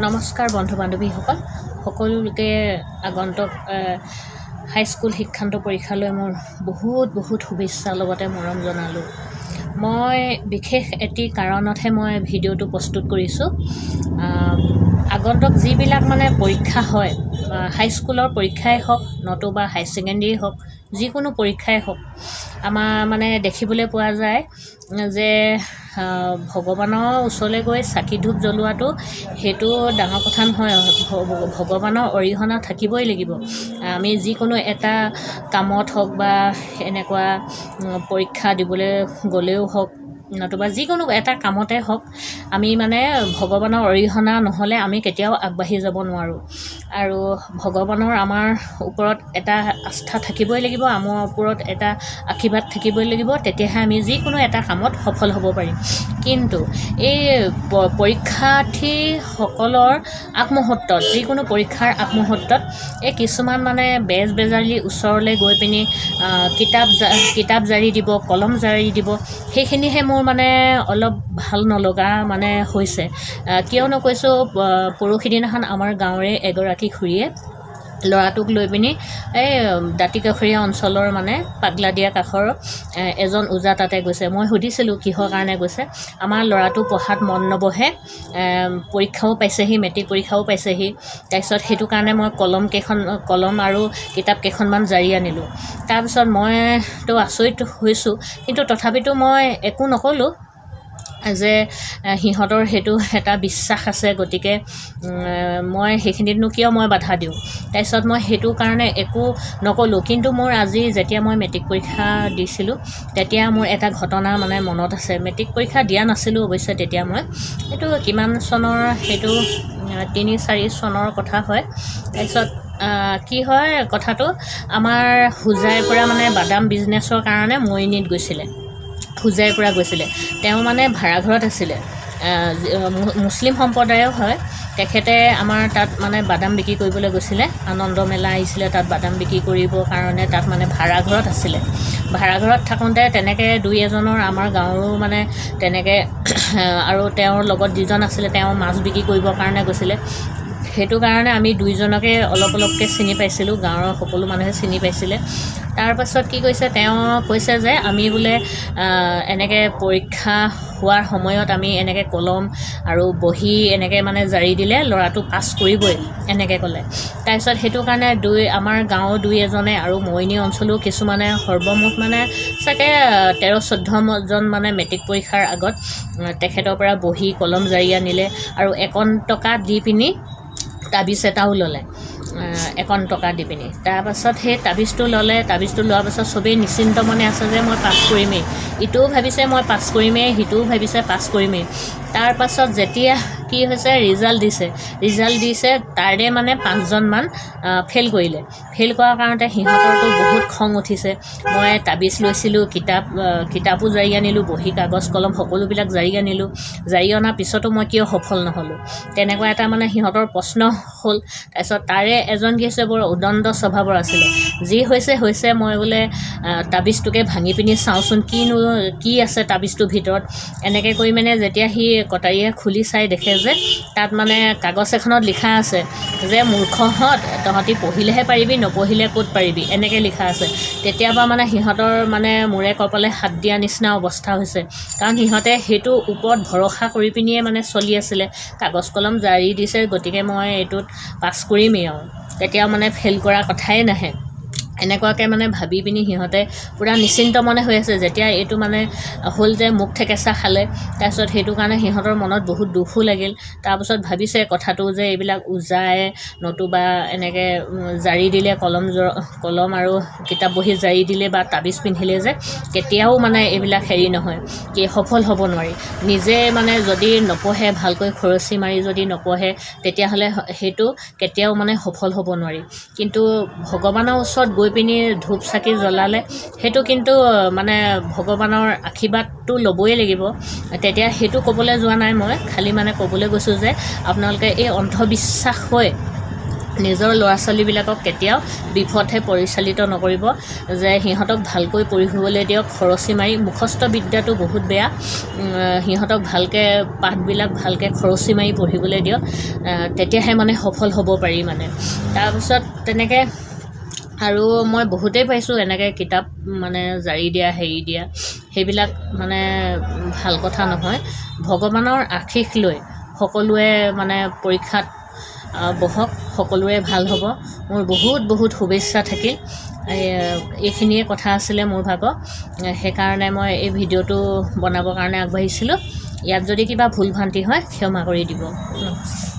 নমস্কাৰ বন্ধু বান্ধৱীসকল সকলোকে আগন্তুক হাইস্কুল শিক্ষান্ত পৰীক্ষালৈ মোৰ বহুত শুভেচ্ছা লগতে মৰম জনালোঁ। মই বিশেষ এটি কাৰণতহে মই ভিডিঅ'টো প্ৰস্তুত কৰিছোঁ। আগন্তুক যিবিলাক মানে পৰীক্ষা হয়, হাইস্কুলৰ পৰীক্ষাই হওক নতুবা হাই ছেকেণ্ডেৰী হওক, যিকোনো পৰীক্ষাই হওক, আমাৰ মানে দেখিবলৈ পোৱা যায় যে ভগৱানৰ ওচৰলৈ গৈ চাকি ধূপ জ্বলোৱাটো সেইটো ডাঙৰ কথা নহয়। ভগৱানৰ অৰিহণা থাকিবই লাগিব। আমি যিকোনো এটা কামত হওক বা এনেকুৱা পৰীক্ষা দিবলৈ গ'লেও হওক নতুবা যিকোনো এটা কামতে হওক, আমি মানে ভগৱানৰ অৰিহণা নহ'লে আমি কেতিয়াও আগবাঢ়ি যাব নোৱাৰোঁ। আৰু ভগৱানৰ আমাৰ ওপৰত এটা আস্থা থাকিবই লাগিব, আমাৰ ওপৰত এটা আশীৰ্বাদ থাকিবই লাগিব, তেতিয়াহে আমি যিকোনো এটা কামত সফল হ'ব পাৰিম। কিন্তু এই পৰীক্ষাৰ্থীসকলৰ আগমুহূৰ্তত, যিকোনো পৰীক্ষাৰ আগমুহূৰ্তত এই কিছুমান মানে বেজালিৰ ওচৰলৈ গৈ পিনি কিতাপ জাৰি দিব, কলম জাৰি দিব, সেইখিনিহে মোৰ মানে অলপ ভাল নলগা মানে হৈছে। কিয়নো কৈছোঁ, পৰহি দিনাখন আমাৰ গাঁৱৰে এগৰাকী খুৰীয়ে ল'ৰাটোক লৈ পিনি এই দাঁতিকাষৰীয়া অঞ্চলৰ মানে পাগলাদিয়া কাষৰ এজন ওজা তাতে গৈছে। মই সুধিছিলোঁ কিহৰ কাৰণে গৈছে। আমাৰ ল'ৰাটো পঢ়াত মন নবহে, পৰীক্ষাও পাইছেহি, মেট্ৰিক পৰীক্ষাও পাইছেহি, তাৰপিছত সেইটো কাৰণে মই কলম আৰু কিতাপ কেইখনমান জাৰি আনিলোঁ। তাৰপিছত মইতো আচৰিত হৈছোঁ, কিন্তু তথাপিতো মই একো নক'লোঁ যে সিহঁতৰ সেইটো এটা বিশ্বাস আছে, গতিকে মই সেইখিনিতনো কিয় মই বাধা দিওঁ। তাৰপিছত মই সেইটো কাৰণে একো নক'লোঁ। কিন্তু মোৰ আজি যেতিয়া মই মেট্ৰিক পৰীক্ষা দিছিলোঁ, তেতিয়া মোৰ এটা ঘটনা মানে মনত আছে। মেট্ৰিক পৰীক্ষা দিয়া নাছিলোঁ অৱশ্যে তেতিয়া মই, এইটো কিমান চনৰ, সেইটো 3-4 চনৰ কথা হয়। তাৰপিছত কি হয় কথাটো, আমাৰ হোজাইৰ পৰা মানে বাদাম বিজনেছৰ কাৰণে মৰিনীত গৈছিলে, হোজাইৰ পৰা গৈছিলে। তেওঁ মানে ভাড়াঘৰত আছিলে, মুছলিম সম্প্ৰদায়ৰ হয়। তেখেতে আমাৰ তাত মানে বাদাম বিক্ৰী কৰিবলৈ গৈছিলে, আনন্দ মেলা আহিছিলে, তাত বাদাম বিক্ৰী কৰিবৰ কাৰণে তাত মানে ভাড়াঘৰত আছিলে। ভাড়াঘৰত থাকোঁতে তেনেকৈ দুই এজনৰ আমাৰ গাঁৱৰো মানে তেনেকৈ আৰু তেওঁৰ লগত যিজন আছিলে তেওঁ মাছ বিক্ৰী কৰিবৰ কাৰণে গৈছিলে। সেইটো কাৰণে আমি দুইজনকে অলপকৈ চিনি পাইছিলোঁ, গাঁৱৰ সকলো মানুহে চিনি পাইছিলে। তাৰপাছত কি কৈছে, তেওঁ কৈছে যে আমি বোলে এনেকৈ পৰীক্ষা হোৱাৰ সময়ত আমি এনেকৈ কলম আৰু বহী এনেকৈ মানে জাৰি দিলে ল'ৰাটো পাছ কৰিবই, এনেকৈ ক'লে। তাৰপিছত সেইটো কাৰণে আমাৰ গাঁৱৰ দুই এজনে আৰু মৰিনী অঞ্চলেও কিছুমানে সৰ্বমুঠ মানে চাগে 13-14জন মানে মেট্ৰিক পৰীক্ষাৰ আগত তেখেতৰ পৰা বহী কলম জাৰি আনিলে আৰু 51 টকা দি পিনি তাবিজ এটাও ল'লে, 51 টকা দি পিনি। তাৰপাছত সেই তাবিজটো ল'লে। তাবিজটো লোৱাৰ পাছত চবেই নিশ্চিন্ত মনে আছে যে মই পাছ কৰিমেই, ইটোও ভাবিছে মই পাছ কৰিমেই, সিটোও ভাবিছে পাছ কৰিমেই। তাৰপাছত যেতিয়া কি হৈছে, ৰিজাল্ট দিছে, তাৰে মানে 5জনমান ফেইল কৰিলে। ফেইল কৰাৰ কাৰণতে সিহঁতৰতো বহুত খং উঠিছে। মই তাবিজ লৈছিলোঁ, কিতাপো জাৰি আনিলোঁ, বহী কাগজ কলম সকলোবিলাক জাৰি আনিলোঁ, জাৰি অনাৰ পিছতো মই কিয় সফল নহ'লোঁ, তেনেকুৱা এটা মানে সিহঁতৰ প্ৰশ্ন হ'ল। তাৰপিছত তাৰে এজন কি হৈছে, বৰ উদণ্ড স্বভাৱৰ আছিলে। যি হৈছে মই বোলে তাবিজটোকে ভাঙি পিনি চাওঁচোন কি আছে তাবিজটোৰ ভিতৰত। এনেকৈ কৰি মানে যেতিয়া সি কটাৰীয়ে খুলি চাই দেখে যে তাত মানে কাগজ এখনত লিখা আছে যে মূৰ্খহঁত, তহঁতি পঢ়িলেহে পাৰিবি, নপঢ়িলে ক'ত পাৰিবি, এনেকৈ লিখা আছে। তেতিয়াৰ মানে সিহঁতৰ মানে মূৰে কপালে হাত দিয়া নিচিনা অৱস্থা হৈছে, কাৰণ সিহঁতে সেইটো ওপৰত ভৰসা কৰি পিনিয়ে মানে চলি আছিলে। কাগজ কলম জাৰি দিছে, গতিকে মই এইটোত পাছ কৰিমেই আৰু কেতিয়াও মানে ফেইল কৰা কথাই নাহে, এনেকুৱাকৈ মানে ভাবি পিনি সিহঁতে পূৰা নিশ্চিন্ত মনে হৈ আছে। যেতিয়া এইটো মানে হ'ল যে মুখ ঠেকেচা খালে, তাৰপিছত সেইটো কাৰণে সিহঁতৰ মনত বহুত দুখো লাগিল। তাৰপাছত ভাবিছে কথাটো যে এইবিলাক ওজাই নতুবা এনেকৈ জাৰি দিলে, কলম আৰু কিতাপ বহী জাৰি দিলে বা তাবিজ পিন্ধিলে যে কেতিয়াও মানে এইবিলাক হেৰি নহয়, কি সফল হ'ব নোৱাৰি। নিজে মানে যদি নপঢ়ে, ভালকৈ খৰচি মাৰি যদি নপঢ়ে, তেতিয়াহ'লে সেইটো কেতিয়াও মানে সফল হ'ব নোৱাৰি। কিন্তু ভগৱানৰ ওচৰত গৈ পিনি ধূপ চাকি জ্বলালে সেইটো কিন্তু মানে ভগৱানৰ আশীৰ্বাদটো ল'বই লাগিব। তেতিয়া সেইটো ক'বলৈ যোৱা নাই মই, খালি মানে ক'বলৈ গৈছোঁ যে আপোনালোকে এই অন্ধবিশ্বাস হৈ নিজৰ ল'ৰা ছোৱালীবিলাকক কেতিয়াও বিপথে পৰিচালিত নকৰিব, যে সিহঁতক ভালকৈ পঢ়িবলৈ দিয়ক, খৰচী মাৰি। মুখস্থ বিদ্যাটো বহুত বেয়া, সিহঁতক ভালকৈ পাঠবিলাক ভালকৈ খৰচী মাৰি পঢ়িবলৈ দিয়ক, তেতিয়াহে মানে সফল হ'ব পাৰি মানে। তাৰপিছত তেনেকৈ আৰু মই বহুতেই পাইছোঁ এনেকৈ কিতাপ মানে জাৰি দিয়া, হেৰি দিয়া, সেইবিলাক মানে ভাল কথা নহয়। ভগৱানৰ আশীষ লৈ সকলোৱে মানে পৰীক্ষাত বহক, সকলোৰে ভাল হ'ব। মোৰ বহুত বহুত শুভেচ্ছা থাকিল। এইখিনিয়ে কথা আছিলে মোৰ ভাগৰ, সেইকাৰণে মই এই ভিডিঅ'টো বনাবৰ কাৰণে আগবাঢ়িছিলোঁ। ইয়াত যদি কিবা ভুল ভ্ৰান্তি হয় ক্ষমা কৰি দিব। নমস্কাৰ।